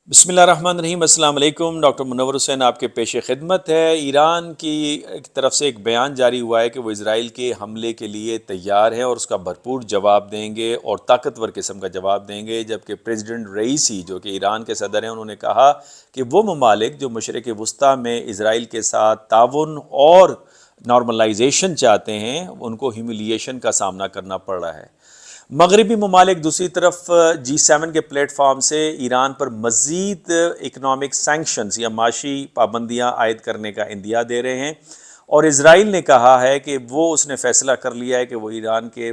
بسم اللہ الرحمن الرحیم۔ السلام علیکم۔ ڈاکٹر منور حسین آپ کے پیش خدمت ہے۔ ایران کی طرف سے ایک بیان جاری ہوا ہے کہ وہ اسرائیل کے حملے کے لیے تیار ہے اور اس کا بھرپور جواب دیں گے اور طاقتور قسم کا جواب دیں گے، جبکہ پریزیڈنٹ رئیسی جو کہ ایران کے صدر ہیں، انہوں نے کہا کہ وہ ممالک جو مشرق وسطیٰ میں اسرائیل کے ساتھ تعاون اور نارملائزیشن چاہتے ہیں، ان کو ہیوملیشن کا سامنا کرنا پڑ رہا ہے۔ مغربی ممالک دوسری طرف G7 کے پلیٹ فارم سے ایران پر مزید اکنامک سینکشنز یا معاشی پابندیاں عائد کرنے کا عندیہ دے رہے ہیں، اور اسرائیل نے کہا ہے کہ اس نے فیصلہ کر لیا ہے کہ وہ ایران کے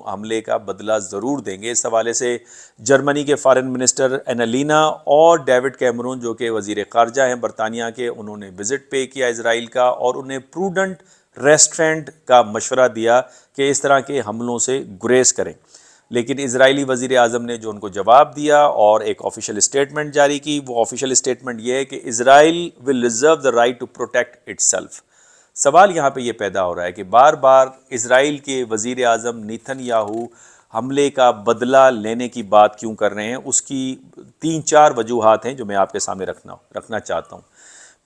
حملے کا بدلہ ضرور دیں گے۔ اس حوالے سے جرمنی کے فارن منسٹر اینالینا اور ڈیوڈ کیمرون جو کہ وزیر خارجہ ہیں برطانیہ کے، انہوں نے وزٹ پے کیا اسرائیل کا اور انہیں پروڈنٹ ریسٹرینٹ کا مشورہ دیا کہ اس طرح کے حملوں سے گریز کریں، لیکن اسرائیلی وزیر اعظم نے جو ان کو جواب دیا اور ایک آفیشیل اسٹیٹمنٹ جاری کی، وہ آفیشیل اسٹیٹمنٹ یہ ہے کہ Israel will reserve the right to protect itself. سوال یہاں پہ یہ پیدا ہو رہا ہے کہ بار بار اسرائیل کے وزیر اعظم نیتن یاہو حملے کا بدلہ لینے کی بات کیوں کر رہے ہیں؟ اس کی 3-4 وجوہات ہیں جو میں آپ کے سامنے رکھنا چاہتا ہوں۔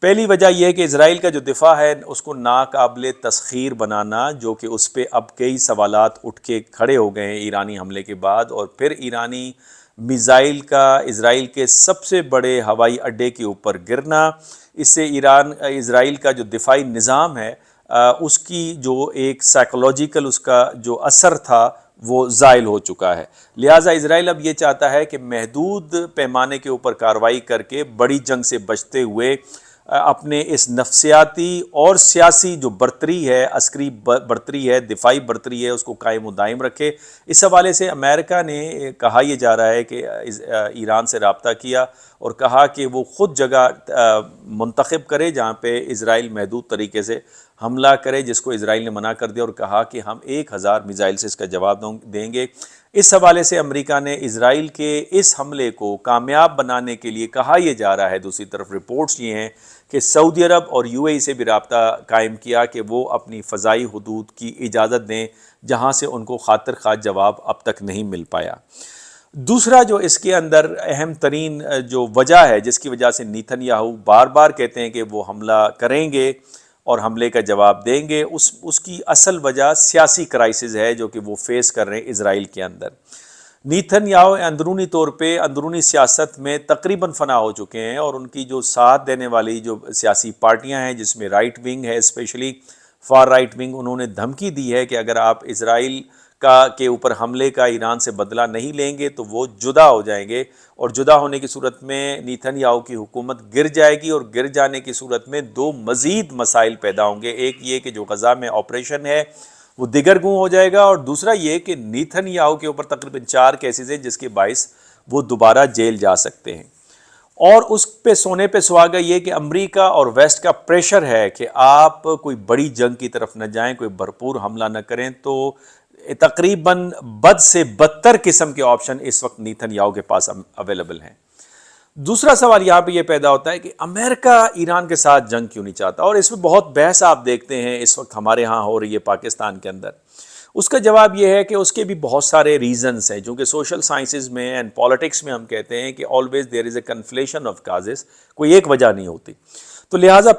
پہلی وجہ یہ ہے کہ اسرائیل کا جو دفاع ہے اس کو ناقابل تسخیر بنانا، جو کہ اس پہ اب کئی سوالات اٹھ کے کھڑے ہو گئے ہیں ایرانی حملے کے بعد، اور پھر ایرانی میزائل کا اسرائیل کے سب سے بڑے ہوائی اڈے کے اوپر گرنا، اس سے اسرائیل کا جو دفاعی نظام ہے اس کی جو ایک سائیکولوجیکل اس کا جو اثر تھا وہ زائل ہو چکا ہے۔ لہٰذا اسرائیل اب یہ چاہتا ہے کہ محدود پیمانے کے اوپر کارروائی کر کے بڑی جنگ سے بچتے ہوئے اپنے اس نفسیاتی اور سیاسی جو برتری ہے، عسکری برتری ہے، دفاعی برتری ہے، اس کو قائم و دائم رکھے۔ اس حوالے سے امریکہ نے کہا یہ جا رہا ہے کہ ایران سے رابطہ کیا اور کہا کہ وہ خود جگہ منتخب کرے جہاں پہ اسرائیل محدود طریقے سے حملہ کرے، جس کو اسرائیل نے منع کر دیا اور کہا کہ ہم 1000 میزائل سے اس کا جواب دیں گے۔ اس حوالے سے امریکہ نے اسرائیل کے اس حملے کو کامیاب بنانے کے لیے کہا یہ جا رہا ہے، دوسری طرف رپورٹس یہ ہیں کہ سعودی عرب اور UAE سے بھی رابطہ قائم کیا کہ وہ اپنی فضائی حدود کی اجازت دیں، جہاں سے ان کو خاطر خواہ جواب اب تک نہیں مل پایا۔ دوسرا جو اس کے اندر اہم ترین جو وجہ ہے جس کی وجہ سے نیتن یاہو بار بار کہتے ہیں کہ وہ حملہ کریں گے اور حملے کا جواب دیں گے، اس کی اصل وجہ سیاسی کرائسس ہے جو کہ وہ فیس کر رہے ہیں اسرائیل کے اندر۔ نیتن یاہو اندرونی طور پہ اندرونی سیاست میں تقریباً فنا ہو چکے ہیں، اور ان کی جو ساتھ دینے والی جو سیاسی پارٹیاں ہیں جس میں رائٹ ونگ ہے، اسپیشلی فار رائٹ ونگ، انہوں نے دھمکی دی ہے کہ اگر آپ اسرائیل کے اوپر حملے کا ایران سے بدلہ نہیں لیں گے تو وہ جدا ہو جائیں گے، اور جدا ہونے کی صورت میں نیتن یاہو کی حکومت گر جائے گی، اور گر جانے کی صورت میں 2 مزید مسائل پیدا ہوں گے۔ ایک یہ کہ جو غزہ میں آپریشن ہے وہ دیگر گوں ہو جائے گا، اور دوسرا یہ کہ نیتن یاہو کے اوپر تقریباً 4 کیسز ہیں جس کے باعث وہ دوبارہ جیل جا سکتے ہیں۔ اور اس پہ سونے پہ سہاگا یہ کہ امریکہ اور ویسٹ کا پریشر ہے کہ آپ کوئی بڑی جنگ کی طرف نہ جائیں، کوئی بھرپور حملہ نہ کریں، تو تقریباً بد سے بدتر قسم کے آپشن اس وقت نیتن یاہو کے پاس اویلیبل ہیں۔ دوسرا سوال یہاں پہ یہ پیدا ہوتا ہے کہ امریکہ ایران کے ساتھ جنگ کیوں نہیں چاہتا، اور اس میں بہت بحث آپ دیکھتے ہیں اس وقت ہمارے ہاں ہو رہی ہے پاکستان کے اندر۔ اس کا جواب یہ ہے کہ اس کے بھی بہت سارے ریزنز ہیں، جو کہ سوشل سائنسز میں اینڈ پالیٹکس میں ہم کہتے ہیں کہ always there is a conflation of causes, کوئی ایک وجہ نہیں ہوتی۔ تو لہٰذا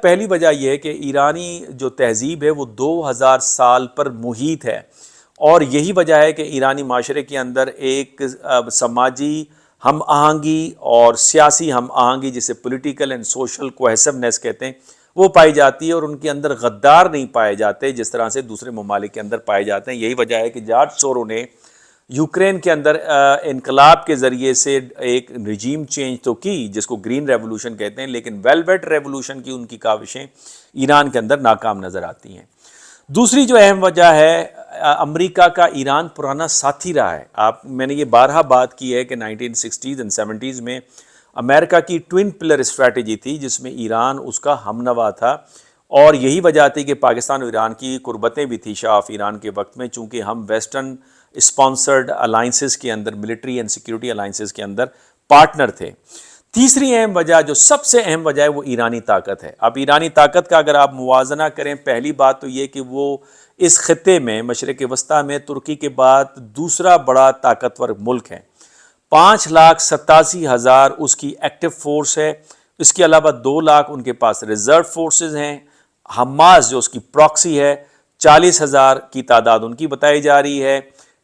پہلی وجہ یہ ہے کہ ایرانی جو تہذیب ہے وہ 2000 سال پر محیط ہے، اور یہی وجہ ہے کہ ایرانی معاشرے کے اندر ایک سماجی ہم آہنگی اور سیاسی ہم آہنگی، جسے پولیٹیکل اینڈ سوشل کوہیسونیس کہتے ہیں، وہ پائی جاتی ہے، اور ان کے اندر غدار نہیں پائے جاتے جس طرح سے دوسرے ممالک کے اندر پائے جاتے ہیں۔ یہی وجہ ہے کہ جارج سورو نے یوکرین کے اندر انقلاب کے ذریعے سے ایک رجیم چینج تو کی جس کو گرین ریولوشن کہتے ہیں، لیکن ویلویٹ ریولوشن کی ان کی کاوشیں ایران کے اندر ناکام نظر آتی ہیں۔ دوسری جو اہم وجہ ہے، امریکہ کا ایران پرانا ساتھی رہا ہے۔ میں نے یہ بارہا بات کی ہے کہ 1960s اور 70s میں امریکہ کی ٹوین پلر اسٹریٹجی تھی جس میں ایران اس کا ہم نوا تھا، اور یہی وجہ تھی کہ پاکستان اور ایران کی قربتیں بھی تھی شاہ آف ایران کے وقت میں، چونکہ ہم ویسٹرن اسپانسرڈ الائنسز کے اندر، ملٹری اینڈ سیکیورٹی الائنسز کے اندر پارٹنر تھے۔ تیسری اہم وجہ، جو سب سے اہم وجہ ہے، وہ ایرانی طاقت ہے۔ اب ایرانی طاقت کا اگر آپ موازنہ کریں، پہلی بات تو یہ کہ وہ اس خطے میں مشرق وسطیٰ میں ترکی کے بعد دوسرا بڑا طاقتور ملک ہے۔ 5,87,000 اس کی ایکٹیو فورس ہے، اس کے علاوہ 2 لاکھ ان کے پاس ریزرو فورسز ہیں۔ حماس جو اس کی پراکسی ہے 40,000 کی تعداد ان کی بتائی جا رہی ہے،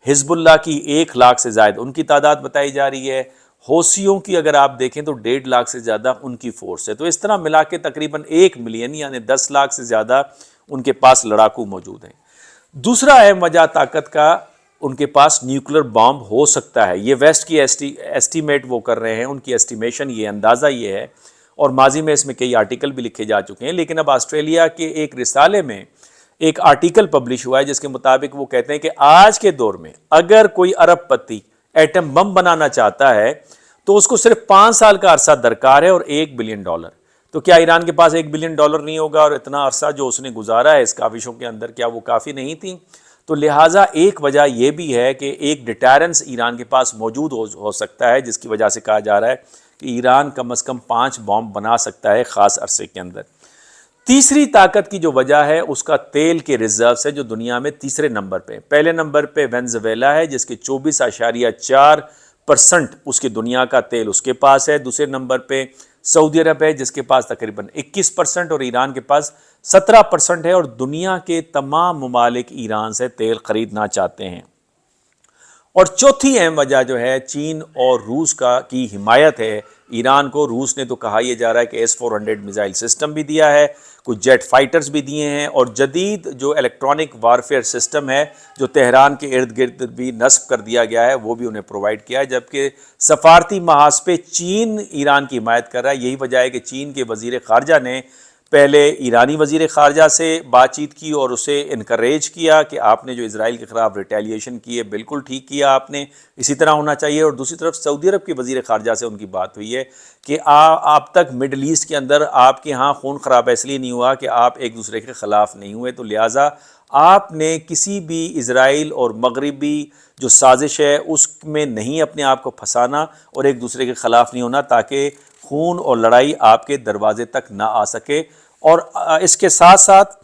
حزب اللہ کی 1 لاکھ سے زائد ان کی تعداد بتائی جا رہی ہے، حوثیوں کی اگر آپ دیکھیں تو 1.5 لاکھ سے زیادہ ان کی فورس ہے۔ تو اس طرح ملا کے تقریباً 1 ملین یعنی 10 لاکھ سے زیادہ ان کے پاس لڑاکو موجود ہیں۔ دوسرا اہم وجہ طاقت کا، ان کے پاس نیوکلر بامب ہو سکتا ہے۔ یہ ویسٹ کی ایسٹیمیٹ وہ کر رہے ہیں، ان کی ایسٹیمیشن یہ اندازہ یہ ہے، اور ماضی میں اس میں کئی آرٹیکل بھی لکھے جا چکے ہیں، لیکن اب آسٹریلیا کے ایک رسالے میں ایک آرٹیکل پبلش ہوا ہے جس کے مطابق وہ کہتے ہیں کہ آج کے دور میں اگر کوئی ارب پتی ایٹم بم بنانا چاہتا ہے تو اس کو صرف 5 سال کا عرصہ درکار ہے اور $1 بلین۔ تو کیا ایران کے پاس $1 بلین نہیں ہوگا؟ اور اتنا عرصہ جو اس نے گزارا ہے اس کاوشوں کے اندر، کیا وہ کافی نہیں تھیں؟ تو لہٰذا ایک وجہ یہ بھی ہے کہ ایک ڈیٹیرنس ایران کے پاس موجود ہو سکتا ہے، جس کی وجہ سے کہا جا رہا ہے کہ ایران کم از کم 5 بم بنا سکتا ہے خاص عرصے کے اندر۔ تیسری طاقت کی جو وجہ ہے اس کا تیل کے ریزروز ہے جو دنیا میں تیسرے نمبر پہ، پہلے نمبر پہ وینزویلا ہے جس کے 24.4% اس کی دنیا کا تیل اس کے پاس ہے، دوسرے نمبر پہ سعودی عرب ہے جس کے پاس تقریباً 21% اور ایران کے پاس 17% ہے، اور دنیا کے تمام ممالک ایران سے تیل خریدنا چاہتے ہیں۔ اور چوتھی اہم وجہ جو ہے چین اور روس کی حمایت ہے ایران کو۔ روس نے تو کہا یہ جا رہا ہے کہ S-400 میزائل سسٹم بھی دیا ہے، کچھ جیٹ فائٹرز بھی دیے ہیں، اور جدید جو الیکٹرانک وارفیئر سسٹم ہے جو تہران کے ارد گرد بھی نصب کر دیا گیا ہے وہ بھی انہیں پرووائڈ کیا ہے، جبکہ سفارتی محاذ پہ چین ایران کی حمایت کر رہا ہے۔ یہی وجہ ہے کہ چین کے وزیر خارجہ نے پہلے ایرانی وزیر خارجہ سے بات چیت کی اور اسے انکریج کیا کہ آپ نے جو اسرائیل کے خلاف ریٹیلیشن کی ہے بالکل ٹھیک کیا آپ نے، اسی طرح ہونا چاہیے۔ اور دوسری طرف سعودی عرب کے وزیر خارجہ سے ان کی بات ہوئی ہے کہ آپ تک مڈل ایسٹ کے اندر آپ کے ہاں خون خرابہ اس لیے نہیں ہوا کہ آپ ایک دوسرے کے خلاف نہیں ہوئے، تو لہٰذا آپ نے کسی بھی اسرائیل اور مغربی جو سازش ہے اس میں نہیں اپنے آپ کو پھنسانا اور ایک دوسرے کے خلاف نہیں ہونا، تاکہ خون اور لڑائی آپ کے دروازے تک نہ آ سکے۔ اور اس کے ساتھ ساتھ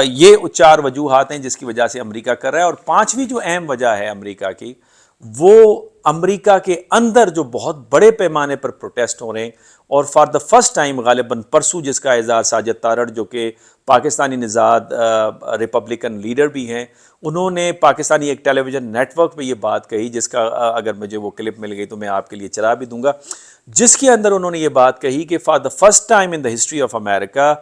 یہ 4 وجوہات ہیں جس کی وجہ سے امریکہ کر رہا ہے۔ اور 5ویں جو اہم وجہ ہے امریکہ کی، وہ امریکہ کے اندر جو بہت بڑے پیمانے پر پروٹیسٹ ہو رہے ہیں، اور فار دا فرسٹ ٹائم غالباً پرسوں جس کا اعزاز ساجد تارڑ جو کہ پاکستانی نژاد ریپبلکن لیڈر بھی ہیں، انہوں نے پاکستانی ایک ٹیلی ویژن نیٹ ورک پہ یہ بات کہی، جس کا اگر مجھے وہ کلپ مل گئی تو میں آپ کے لیے چلا بھی دوں گا، جس کے اندر انہوں نے یہ بات کہی کہ for the first time in the history of America,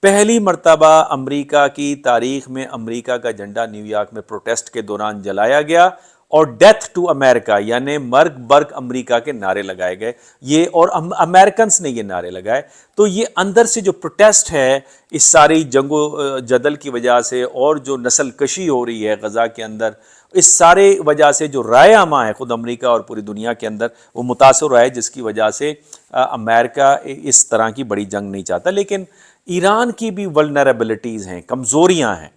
پہلی مرتبہ امریکہ کی تاریخ میں امریکہ کا جھنڈا نیو یارک میں پروٹیسٹ کے دوران جلایا گیا، اور ڈیتھ ٹو امریکہ یعنی مرگ برگ امریکہ کے نعرے لگائے گئے، یہ اور امریکنز نے یہ نعرے لگائے۔ تو یہ اندر سے جو پروٹیسٹ ہے اس ساری جنگ و جدل کی وجہ سے، اور جو نسل کشی ہو رہی ہے غزہ کے اندر، اس سارے وجہ سے جو رائے عامہ ہے خود امریکہ اور پوری دنیا کے اندر وہ متاثر ہوا ہے، جس کی وجہ سے امریکہ اس طرح کی بڑی جنگ نہیں چاہتا۔ لیکن ایران کی بھی ولنریبلٹیز ہیں، کمزوریاں ہیں۔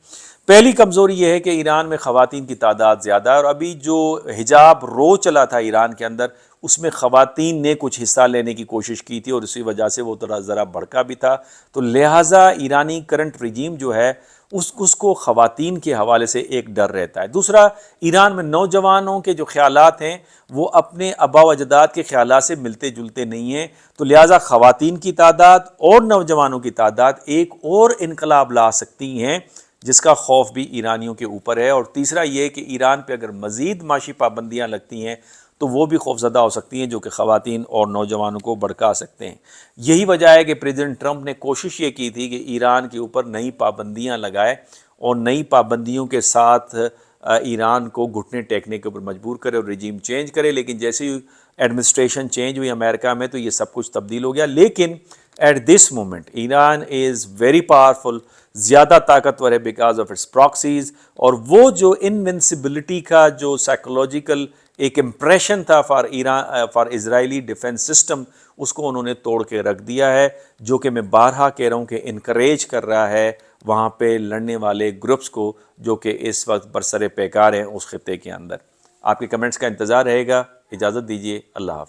پہلی کمزوری یہ ہے کہ ایران میں خواتین کی تعداد زیادہ ہے، اور ابھی جو حجاب رو چلا تھا ایران کے اندر اس میں خواتین نے کچھ حصہ لینے کی کوشش کی تھی، اور اسی وجہ سے وہ ذرا بھڑکا بھی تھا۔ تو لہٰذا ایرانی کرنٹ رجیم جو ہے اس کو خواتین کے حوالے سے ایک ڈر رہتا ہے۔ دوسرا، ایران میں نوجوانوں کے جو خیالات ہیں وہ اپنے آباء و اجداد کے خیالات سے ملتے جلتے نہیں ہیں، تو لہٰذا خواتین کی تعداد اور نوجوانوں کی تعداد ایک اور انقلاب لا سکتی ہیں، جس کا خوف بھی ایرانیوں کے اوپر ہے۔ اور تیسرا یہ کہ ایران پہ اگر مزید معاشی پابندیاں لگتی ہیں تو وہ بھی خوفزدہ ہو سکتی ہیں، جو کہ خواتین اور نوجوانوں کو بھڑکا سکتے ہیں۔ یہی وجہ ہے کہ پریزیڈنٹ ٹرمپ نے کوشش یہ کی تھی کہ ایران کے اوپر نئی پابندیاں لگائے، اور نئی پابندیوں کے ساتھ ایران کو گھٹنے ٹیکنے کے اوپر مجبور کرے اور رجیم چینج کرے، لیکن جیسے ہی ایڈمنسٹریشن چینج ہوئی امریکہ میں تو یہ سب کچھ تبدیل ہو گیا۔ لیکن at this moment Iran is very powerful, زیادہ طاقتور ہے بیکاز آف اٹس پراکسیز، اور وہ جو انونسبلٹی کا جو سائیکولوجیکل ایک امپریشن تھا فار اسرائیلی ڈیفنس سسٹم، اس کو انہوں نے توڑ کے رکھ دیا ہے، جو کہ میں بارہا کہہ رہا ہوں کہ انکریج کر رہا ہے وہاں پہ لڑنے والے گروپس کو جو کہ اس وقت برسر پیکار ہیں اس خطے کے اندر۔ آپ کے کمنٹس کا انتظار رہے گا، اجازت دیجیے، اللہ حافظ۔